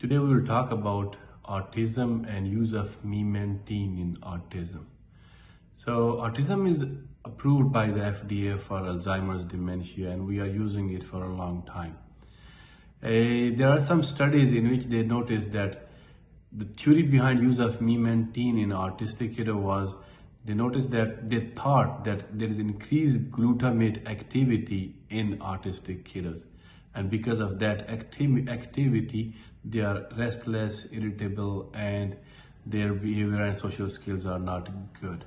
Today we will talk about autism and use of Memantine in autism. So autism is approved by the FDA for Alzheimer's dementia, and we are using it for a long time. There are some studies in which they noticed that the theory behind use of Memantine in autistic kiddo was they noticed that they thought that there is increased glutamate activity in autistic kiddos. And because of that activity, they are restless, irritable, and their behavior and social skills are not good.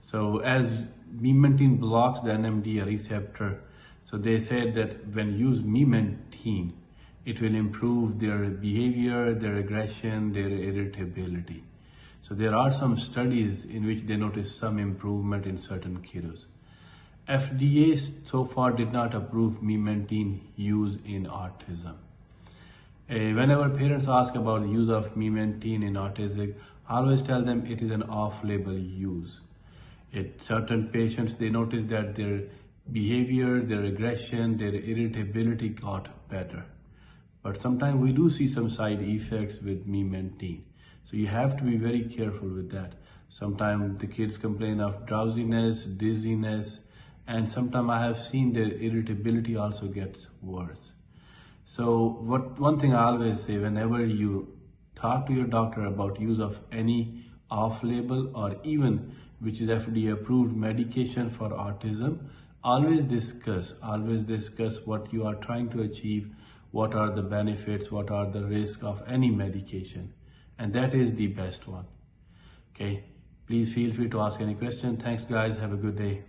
So as Memantine blocks the NMDA receptor, so they said that when you use Memantine, it will improve their behavior, their aggression, their irritability. So there are some studies in which they noticed some improvement in certain kiddos. FDA so far did not approve Memantine use in autism. Whenever parents ask about the use of Memantine in autism, I always tell them it is an off-label use. Certain patients, they notice that their behavior, their aggression, their irritability got better. But sometimes we do see some side effects with Memantine. So you have to be very careful with that. Sometimes the kids complain of drowsiness, dizziness, and sometimes I have seen their irritability also gets worse. So one thing I always say, whenever you talk to your doctor about use of any off-label or even which is FDA approved medication for autism, always discuss what you are trying to achieve, what are the benefits, what are the risks of any medication. And that is the best one. Okay, please feel free to ask any question. Thanks guys, have a good day.